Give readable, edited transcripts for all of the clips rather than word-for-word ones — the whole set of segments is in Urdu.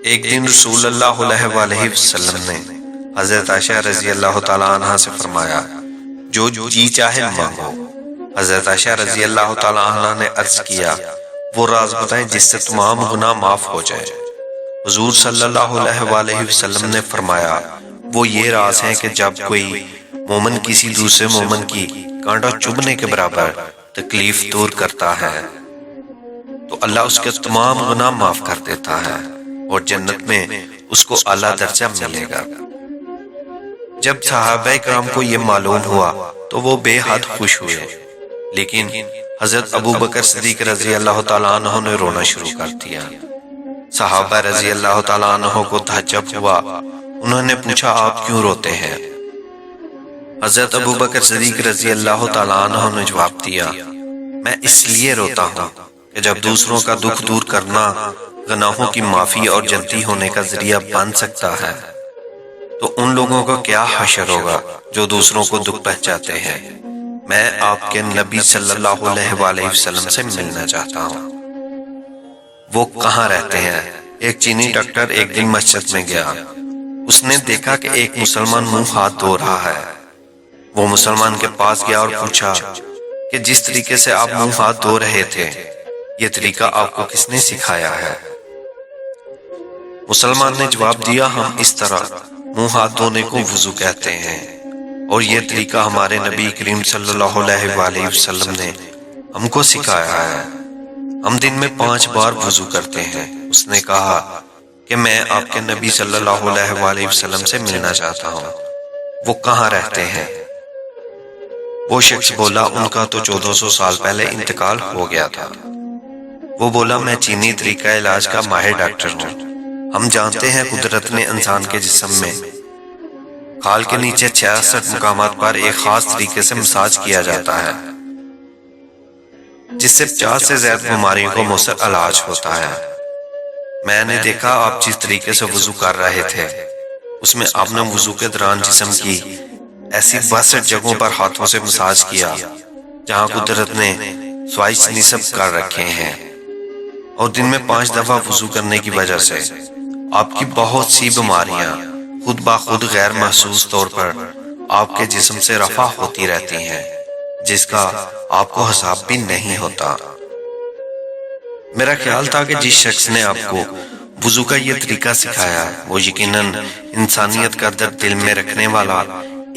ایک دن رسول اللہ علیہ وآلہ وسلم نے حضرت عائشہ رضی اللہ تعالیٰ عنہ سے فرمایا، جو جی چاہے مانگو۔ حضرت عائشہ رضی اللہ تعالیٰ عنہ نے عرض کیا، وہ راز بتائیں جس سے تمام گناہ معاف ہو جائے۔ حضور صلی اللہ علیہ وآلہ وسلم نے فرمایا، وہ یہ راز ہے کہ جب کوئی مومن کسی دوسرے مومن کی کانٹا چبھنے کے برابر تکلیف دور کرتا ہے تو اللہ اس کے تمام گناہ معاف کر دیتا ہے اور جنت میں اس کو اعلیٰ درجہ ملے گا۔ جب صحابہ کرام کو یہ معلوم ہوا تو وہ بے حد خوش ہوئے، لیکن حضرت ابو بکر صدیق رضی اللہ تعالیٰ عنہ نے رونا شروع کر دیا۔ صحابہ رضی اللہ تعالیٰ عنہ کو تعجب ہوا، انہوں نے پوچھا، آپ کیوں روتے ہیں؟ حضرت ابو بکر صدیق رضی اللہ تعالیٰ عنہ نے جواب دیا، میں اس لیے روتا ہوں کہ جب دوسروں کا دکھ دور کرنا گناہوں کی معافی اور جنتی ہونے کا ذریعہ بن سکتا ہے تو ان لوگوں کا کیا حشر ہوگا جو دوسروں کو دکھ پہنچاتے ہیں۔ میں آپ کے نبی صلی اللہ علیہ وآلہ وسلم سے ملنا چاہتا ہوں۔ وہ کہاں رہتے ہیں؟ ایک چینی ڈاکٹر ایک دن مسجد میں گیا، اس نے دیکھا کہ ایک مسلمان منہ ہاتھ دھو رہا ہے۔ وہ مسلمان کے پاس گیا اور پوچھا کہ جس طریقے سے آپ منہ ہاتھ دھو رہے تھے یہ طریقہ آپ کو کس نے سکھایا ہے؟ مسلمان نے جواب دیا، ہم اس طرح منہ ہاتھ دھونے کو وضو کہتے ہیں اور یہ طریقہ ہمارے نبی کریم صلی اللہ علیہ وآلہ وسلم نے ہم کو سکھایا ہے۔ ہم دن میں 5 بار وضو کرتے ہیں۔ اس نے کہا کہ میں آپ کے نبی صلی اللہ علیہ وآلہ وسلم سے ملنا چاہتا ہوں، وہ کہاں رہتے ہیں؟ وہ شخص بولا، ان کا تو 1400 سال پہلے انتقال ہو گیا تھا۔ وہ بولا، میں چینی طریقہ علاج کا ماہر ڈاکٹر ہوں۔ ہم جانتے ہیں قدرت نے انسان کے جسم میں کھال کے نیچے 66 مقامات پر ایک خاص طریقے سے مساج کیا جاتا ہے جس سے 50 سے زیادہ بیماریوں کو مؤثر علاج ہوتا ہے۔ میں نے دیکھا آپ جس طریقے سے وضو کر رہے تھے اس میں آپ نے وضو کے دوران جسم کی ایسی 62 جگہوں پر ہاتھوں سے مساج کیا جہاں قدرت نے سوائچ نصب کر رکھے ہیں، اور دن میں 5 دفعہ وضو کرنے کی وجہ سے آپ کی بہت سی بیماریاں خود بخود غیر محسوس طور پر آپ کے جسم سے رفع ہوتی رہتی ہیں، جس کا آپ کو حساب بھی نہیں ہوتا۔ میرا خیال تھا کہ جس شخص نے آپ کو وضو کا یہ طریقہ سکھایا وہ یقیناً انسانیت کا درد دل میں رکھنے والا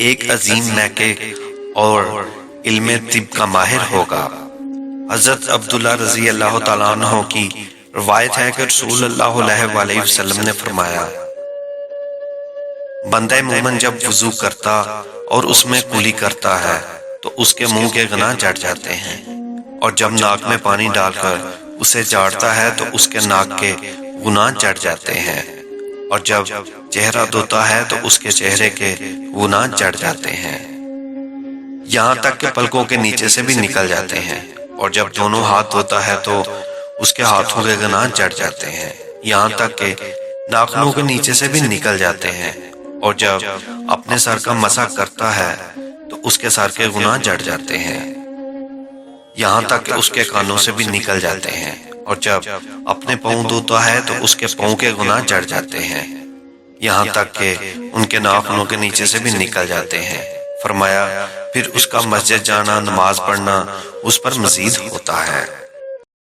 ایک عظیم محقق اور علم طب کا ماہر ہوگا۔ حضرت عبداللہ رضی اللہ تعالیٰ عنہ کی روایت ہے کہ رسول اللہ علیہ وآلہ وسلم نے فرمایا، بندہ مومن جب وضو کرتا اور اس میں کلی کرتا ہے تو اس کے منہ کے گناہ جھڑ جاتے ہیں، اور جب ناک میں پانی ڈال کر اسے جھاڑتا ہے تو اس کے ناک کے گناہ جھڑ جاتے ہیں، اور جب چہرہ دھوتا ہے تو اس کے چہرے کے گناہ جھڑ جاتے ہیں، یہاں تک کہ پلکوں کے نیچے سے بھی نکل جاتے ہیں، اور جب دونوں ہاتھ دھوتا ہے تو اس کے ہاتھوں کے گناہ جھڑ جاتے ہیں، یہاں تک کہ ناخنوں کے نیچے سے بھی نکل جاتے ہیں، اور جب اپنے سر کا مسح کرتا ہے تو اس کے سر کے گناہ جھڑ جاتے ہیں، یہاں تک کہ اس کے کانوں سے بھی نکل جاتے ہیں، اور جب اپنے پاؤں دھوتا ہے تو اس کے پاؤں کے گناہ جھڑ جاتے ہیں، یہاں تک کہ ان کے ناخنوں کے نیچے سے بھی نکل جاتے ہیں۔ فرمایا، پھر اس کا مسجد جانا، نماز پڑھنا اس پر مزید ہوتا ہے۔